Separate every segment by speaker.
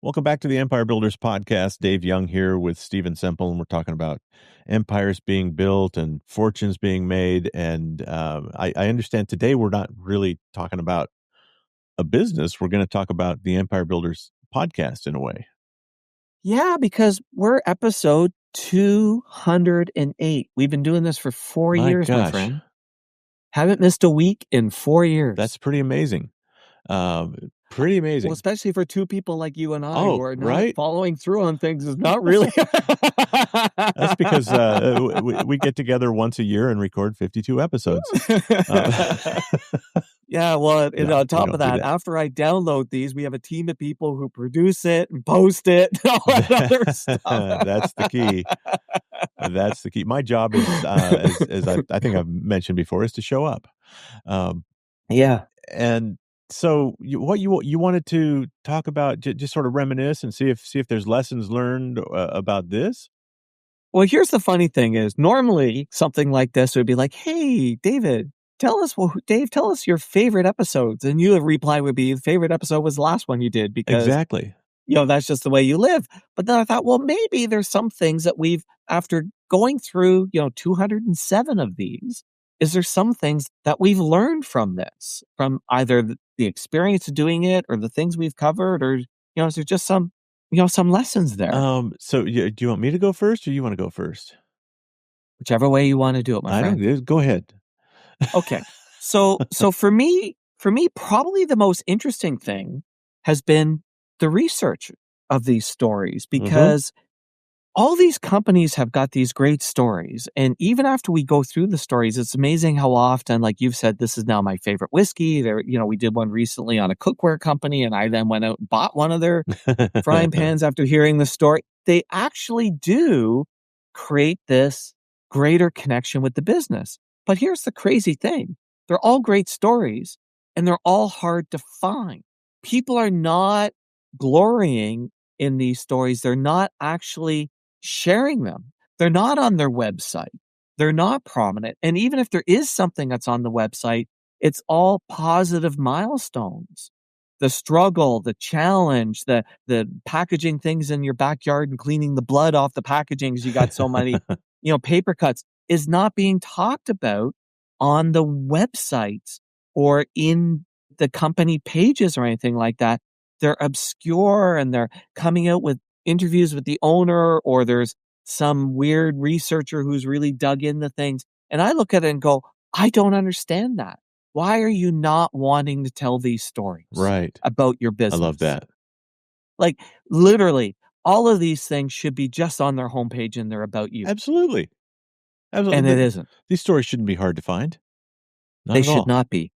Speaker 1: Welcome back to the Empire Builders podcast. Dave Young here with Stephen Semple, and we're talking about empires being built and fortunes being made. And I understand today we're not really talking about a business. We're going to talk about the Empire Builders podcast in a way.
Speaker 2: Yeah, because we're episode 208. We've been doing this for 4
Speaker 1: My
Speaker 2: years, my
Speaker 1: gosh.
Speaker 2: friend. Haven't missed a week in 4 years.
Speaker 1: That's pretty amazing. Pretty amazing.
Speaker 2: Well, especially for two people like you and I
Speaker 1: Oh,
Speaker 2: who are not
Speaker 1: right?
Speaker 2: following through on things is not really.
Speaker 1: That's because we get together once a year and record 52 episodes.
Speaker 2: Yeah, well, and
Speaker 1: No,
Speaker 2: on
Speaker 1: we
Speaker 2: top
Speaker 1: don't
Speaker 2: of
Speaker 1: do
Speaker 2: that,
Speaker 1: that.
Speaker 2: after I download these, we have a team of people who produce it and post it and all that other stuff.
Speaker 1: That's the key. That's the key. My job is, as I think I've mentioned before, is to show up.
Speaker 2: Yeah.
Speaker 1: And so you wanted to talk about, just sort of reminisce and see if there's lessons learned about this.
Speaker 2: Well, here's the funny thing is normally something like this would be like, hey, David, tell us your favorite episodes. And your reply would be, the favorite episode was the last one you did because,
Speaker 1: Exactly.
Speaker 2: that's just the way you live. But then I thought, well, maybe there's some things that after going through, 207 of these, is there some things that we've learned from this, from either the experience of doing it or the things we've covered, or, is there just some lessons there?
Speaker 1: So do you want me to go first or you want to go first?
Speaker 2: Whichever way you want to do it, my friend.
Speaker 1: Go ahead.
Speaker 2: Okay. So for me, probably the most interesting thing has been the research of these stories, because all these companies have got these great stories. And even after we go through the stories, it's amazing how often, like you've said, this is now my favorite whiskey. We did one recently on a cookware company, and I then went out and bought one of their frying pans after hearing the story. They actually do create this greater connection with the business. But here's the crazy thing. They're all great stories, and they're all hard to find. People are not glorying in these stories. They're not actually sharing them. They're not on their website. They're not prominent. And even if there is something that's on the website, it's all positive milestones. The struggle, the challenge, the packaging things in your backyard and cleaning the blood off the packaging because you got so many, paper cuts, is not being talked about on the websites or in the company pages or anything like that. They're obscure, and they're coming out with interviews with the owner, or there's some weird researcher who's really dug into things. And I look at it and go, I don't understand that. Why are you not wanting to tell these stories about your business?
Speaker 1: I love that.
Speaker 2: Like, literally, all of these things should be just on their homepage and they're about you.
Speaker 1: Absolutely.
Speaker 2: And it isn't.
Speaker 1: These stories shouldn't be hard to find.
Speaker 2: They should not be.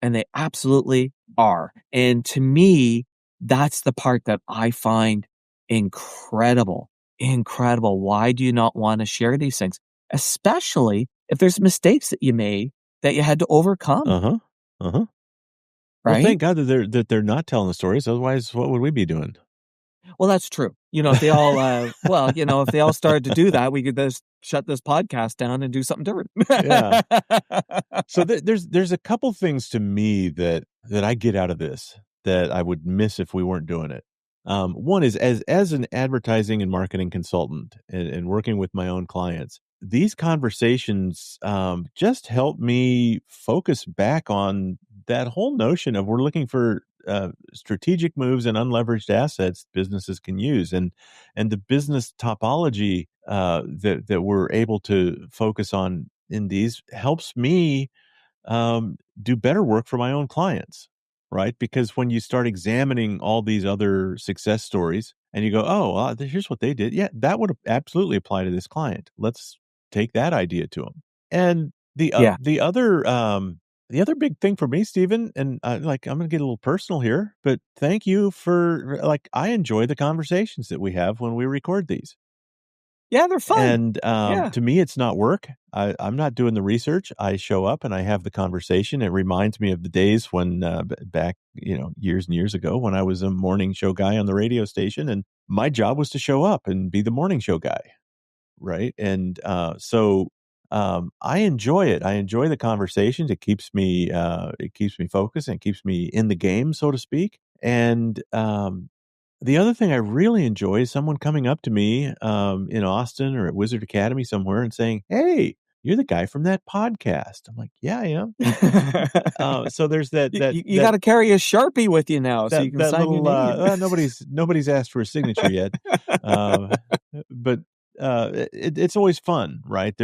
Speaker 2: And they absolutely are. And to me, that's the part that I find incredible. Incredible. Why do you not want to share these things? Especially if there's mistakes that you made that you had to overcome.
Speaker 1: Right?
Speaker 2: Well,
Speaker 1: thank God that they're not telling the stories. Otherwise, what would we be doing?
Speaker 2: Well, that's true. If they all, if they all started to do that, we could just shut this podcast down and do something different.
Speaker 1: Yeah. So there's a couple things to me that I get out of this that I would miss if we weren't doing it. One is as an advertising and marketing consultant and working with my own clients, these conversations just help me focus back on that whole notion of we're looking for strategic moves and unleveraged assets businesses can use, and the business topology that we're able to focus on in these helps me do better work for my own clients, right? Because when you start examining all these other success stories and you go, oh, well, here's what they did. Yeah, that would absolutely apply to this client. Let's take that idea to them. And the other big thing for me, Stephen, and I'm going to get a little personal here, but thank you for I enjoy the conversations that we have when we record these.
Speaker 2: Yeah, they're fun.
Speaker 1: And to me, it's not work. I'm not doing the research. I show up and I have the conversation. It reminds me of the days when back, years and years ago, when I was a morning show guy on the radio station, and my job was to show up and be the morning show guy, right? And so I enjoy it. I enjoy the conversations. It keeps me focused and keeps me in the game, so to speak. And The other thing I really enjoy is someone coming up to me in Austin or at Wizard Academy somewhere and saying, "Hey, you're the guy from that podcast." I'm like, "Yeah, I am." So there's that that
Speaker 2: You
Speaker 1: that
Speaker 2: got to carry a Sharpie with you now so you can
Speaker 1: that
Speaker 2: sign your
Speaker 1: little
Speaker 2: name.
Speaker 1: nobody's asked for a signature yet, uh, but it's always fun, right?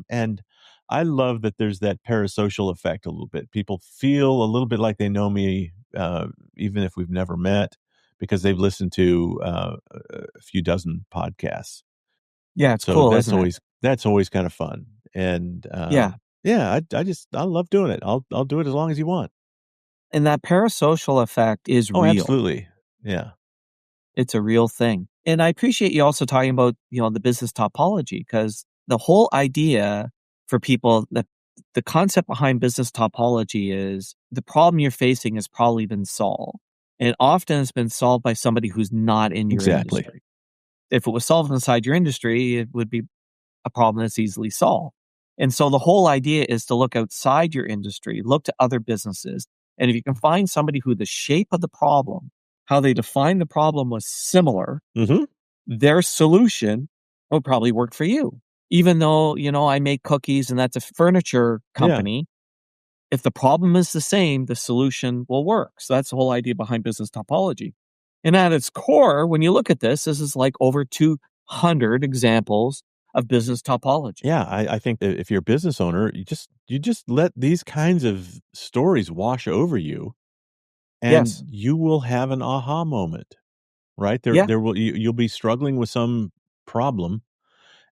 Speaker 1: And I love that there's that parasocial effect a little bit. People feel a little bit like they know me, even if we've never met, because they've listened to a few dozen podcasts.
Speaker 2: Yeah, it's
Speaker 1: So
Speaker 2: cool, isn't it?
Speaker 1: that's always kind of fun, and
Speaker 2: Yeah.
Speaker 1: yeah, I love doing it. I'll do it as long as you want.
Speaker 2: And that parasocial effect is
Speaker 1: Oh,
Speaker 2: real.
Speaker 1: absolutely, yeah.
Speaker 2: It's a real thing. And I appreciate you also talking about, the business topology, because the whole idea for people that the concept behind business topology is the problem you're facing has probably been solved. And often it's been solved by somebody who's not in your
Speaker 1: Exactly.
Speaker 2: industry. If it was solved inside your industry, it would be a problem that's easily solved. And so the whole idea is to look outside your industry, look to other businesses. And if you can find somebody who the shape of the problem, how they define the problem was similar,
Speaker 1: Mhm.
Speaker 2: their solution will probably work for you. Even though, I make cookies and that's a furniture
Speaker 1: Yeah.
Speaker 2: company, if the problem is the same, the solution will work. So that's the whole idea behind business topology. And at its core, when you look at this is like over 200 examples of business topology.
Speaker 1: Yeah, I think that if you're a business owner, you just let these kinds of stories wash over you, and
Speaker 2: Yes.
Speaker 1: you will have an aha moment, right?
Speaker 2: Yeah.
Speaker 1: There will you'll be struggling with some problem,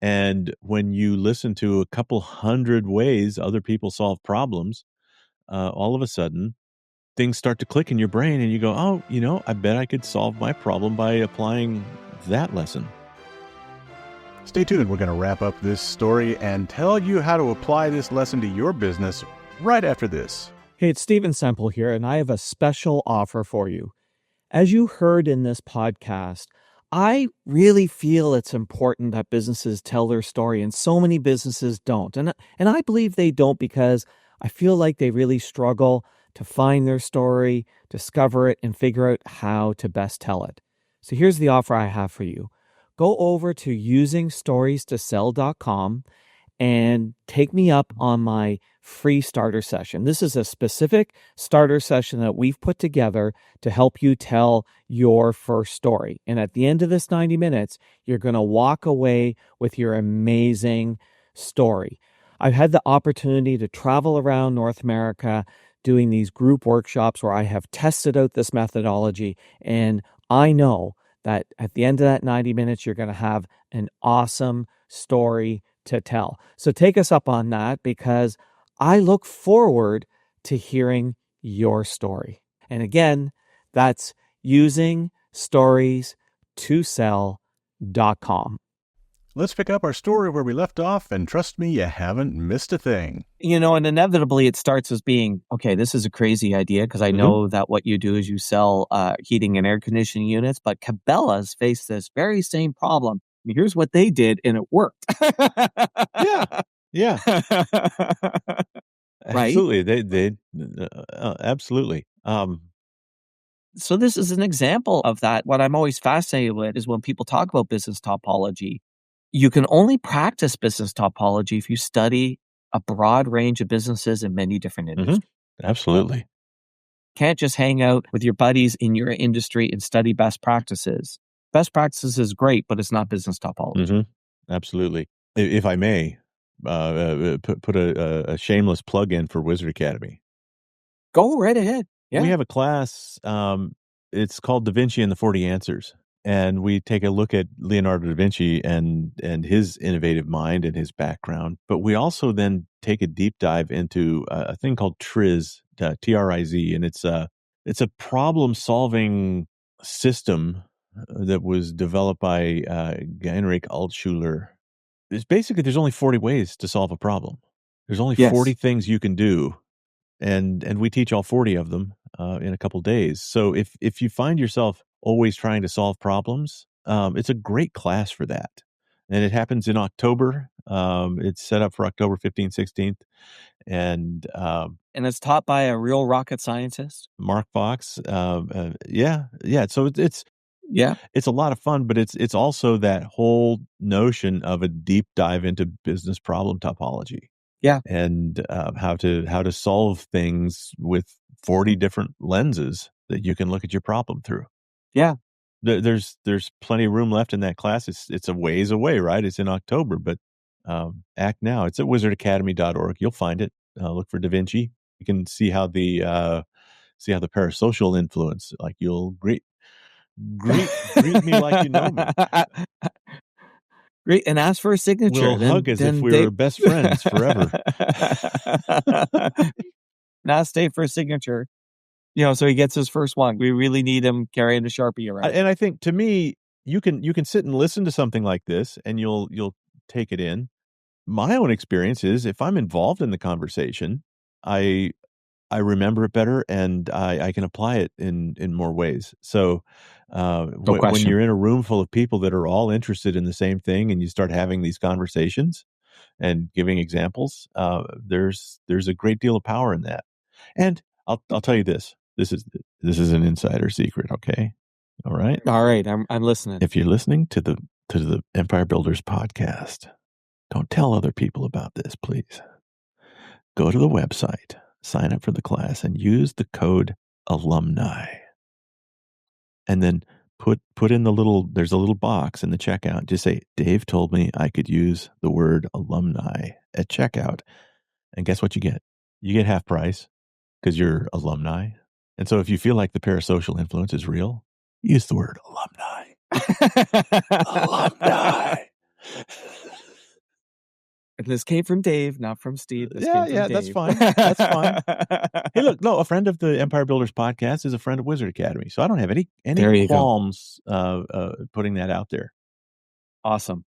Speaker 1: and when you listen to a couple hundred ways other people solve problems, all of a sudden, things start to click in your brain, and you go, "Oh, I bet I could solve my problem by applying that lesson."
Speaker 3: Stay tuned. We're going to wrap up this story and tell you how to apply this lesson to your business right after this.
Speaker 4: Hey, it's Steven Semple here, and I have a special offer for you. As you heard in this podcast, I really feel it's important that businesses tell their story, and so many businesses don't. And I believe they don't because I feel like they really struggle to find their story, discover it, and figure out how to best tell it. So here's the offer I have for you. Go over to usingstoriestosell.com and take me up on my free starter session. This is a specific starter session that we've put together to help you tell your first story. And at the end of this 90 minutes, you're going to walk away with your amazing story. I've had the opportunity to travel around North America doing these group workshops where I have tested out this methodology, and I know that at the end of that 90 minutes, you're going to have an awesome story to tell. So take us up on that because I look forward to hearing your story. And again, that's usingstoriestosell.com.
Speaker 3: Let's pick up our story where we left off, and trust me, you haven't missed a thing.
Speaker 2: And inevitably it starts as being, okay, this is a crazy idea because I know that what you do is you sell heating and air conditioning units, but Cabela's faced this very same problem. Here's what they did, and it worked.
Speaker 1: Yeah. Yeah.
Speaker 2: Right?
Speaker 1: Absolutely. They absolutely.
Speaker 2: So this is an example of that. What I'm always fascinated with is when people talk about business topology, you can only practice business topology if you study a broad range of businesses in many different industries.
Speaker 1: Absolutely.
Speaker 2: Can't just hang out with your buddies in your industry and study best practices. Best practices is great, but it's not business topology.
Speaker 1: Absolutely. If I may, put a shameless plug in for Wizard Academy.
Speaker 2: Go right ahead. Yeah.
Speaker 1: We have a class, it's called Da Vinci and the 40 Answers, and we take a look at Leonardo da Vinci and his innovative mind and his background, but we also then take a deep dive into a thing called TRIZ, T-R-I-Z, and it's a problem-solving system that was developed by Heinrich Altschuler. It's basically there's only 40 ways to solve a problem. There's only
Speaker 2: Yes.
Speaker 1: 40 things you can do, and we teach all 40 of them in a couple days. So if you find yourself always trying to solve problems, it's a great class for that. And it happens in October. It's set up for October 15th, 16th. And
Speaker 2: And it's taught by a real rocket scientist.
Speaker 1: Mark Fox. Yeah. So it's
Speaker 2: Yeah.
Speaker 1: It's a lot of fun, but it's also that whole notion of a deep dive into business problem topology.
Speaker 2: Yeah.
Speaker 1: And how to solve things with 40 different lenses that you can look at your problem through.
Speaker 2: Yeah.
Speaker 1: There's plenty of room left in that class. It's a ways away, right? It's in October, but act now. It's at wizardacademy.org. You'll find it. Look for Da Vinci. You can see how the parasocial influence, like you'll greet me like you know me.
Speaker 2: Great, and ask for a signature.
Speaker 1: We'll hug as if we were best friends forever.
Speaker 2: Now stay for a signature. So he gets his first one. We really need him carrying a Sharpie around.
Speaker 1: And I think, to me, you can sit and listen to something like this, and you'll take it in. My own experience is, if I'm involved in the conversation, I remember it better, and I can apply it in more ways. So when you're in a room full of people that are all interested in the same thing, and you start having these conversations and giving examples, there's a great deal of power in that. And I'll tell you this. This is an insider secret, okay? All right.
Speaker 2: I'm listening.
Speaker 1: If you're listening to the Empire Builders podcast, don't tell other people about this, please. Go to the website, sign up for the class, and use the code alumni. And then put in there's a little box in the checkout. Just say, Dave told me I could use the word alumni at checkout. And guess what you get? You get half price because you're alumni. And so if you feel like the parasocial influence is real, use the word alumni. Alumni.
Speaker 2: And this came from Dave, not from Steve.
Speaker 1: Yeah, that's fine. That's fine. Hey, look, no, a friend of the Empire Builders podcast is a friend of Wizard Academy, so I don't have any qualms putting that out there.
Speaker 2: Awesome.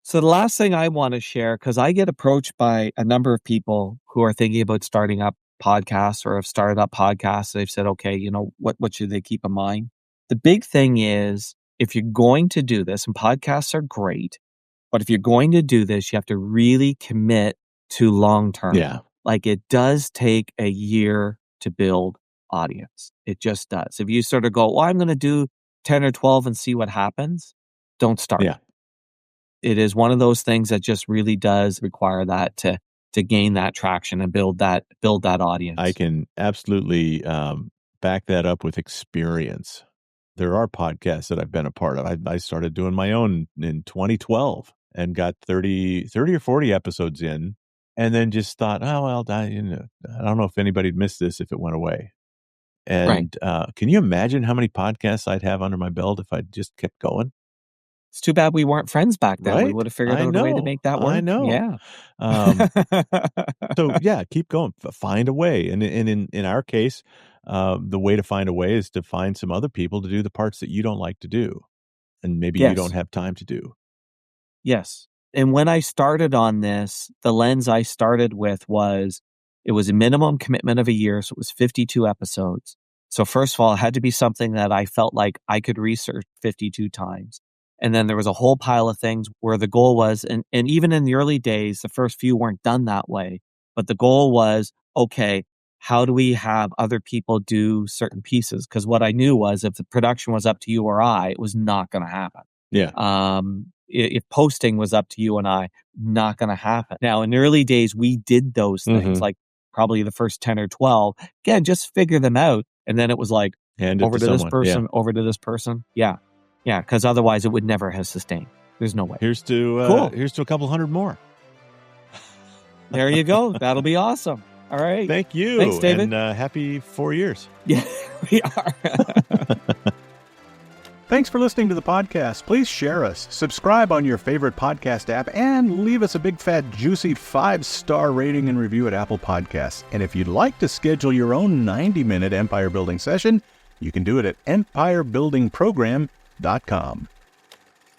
Speaker 2: So the last thing I want to share, because I get approached by a number of people who are thinking about starting up podcasts or have started up podcasts. They've said, okay, what should they keep in mind? The big thing is, if you're going to do this, and podcasts are great, but if you're going to do this, you have to really commit to long term.
Speaker 1: Yeah.
Speaker 2: Like, it does take a year to build audience. It just does. If you sort of go, I'm going to do 10 or 12 and see what happens, don't start.
Speaker 1: Yeah.
Speaker 2: It is one of those things that just really does require that to gain that traction and build that audience.
Speaker 1: I can absolutely back that up with experience. There are podcasts that I've been a part of. I started doing my own in 2012 and got 30 or 40 episodes in, and then just thought, oh, well, I don't know if anybody'd miss this if it went away. And can you imagine how many podcasts I'd have under my belt if I just kept going?
Speaker 2: It's too bad we weren't friends back then.
Speaker 1: Right?
Speaker 2: We would have figured out a way to make that work.
Speaker 1: I know.
Speaker 2: Yeah.
Speaker 1: So yeah, keep going. Find a way. And in our case, the way to find a way is to find some other people to do the parts that you don't like to do, and maybe you don't have time to do.
Speaker 2: Yes. And when I started on this, the lens I started with was, it was a minimum commitment of a year. So it was 52 episodes. So first of all, it had to be something that I felt like I could research 52 times. And then there was a whole pile of things where the goal was, and even in the early days, the first few weren't done that way. But the goal was, okay, how do we have other people do certain pieces? Because what I knew was, if the production was up to you or I, it was not going to happen.
Speaker 1: Yeah.
Speaker 2: If posting was up to you and I, not going to happen. Now, in the early days, we did those things, like probably the first 10 or 12. Again, just figure them out. And then it was like, over to this person, over to this person. Yeah. Yeah, because otherwise it would never have sustained. There's no way.
Speaker 1: Here's to a couple hundred more.
Speaker 2: There you go. That'll be awesome. All right.
Speaker 1: Thank you.
Speaker 2: Thanks, David.
Speaker 1: And happy 4 years.
Speaker 2: Yeah, we are.
Speaker 3: Thanks for listening to the podcast. Please share us, subscribe on your favorite podcast app, and leave us a big, fat, juicy 5-star rating and review at Apple Podcasts. And if you'd like to schedule your own 90-minute empire building session, you can do it at empirebuildingprogram.com.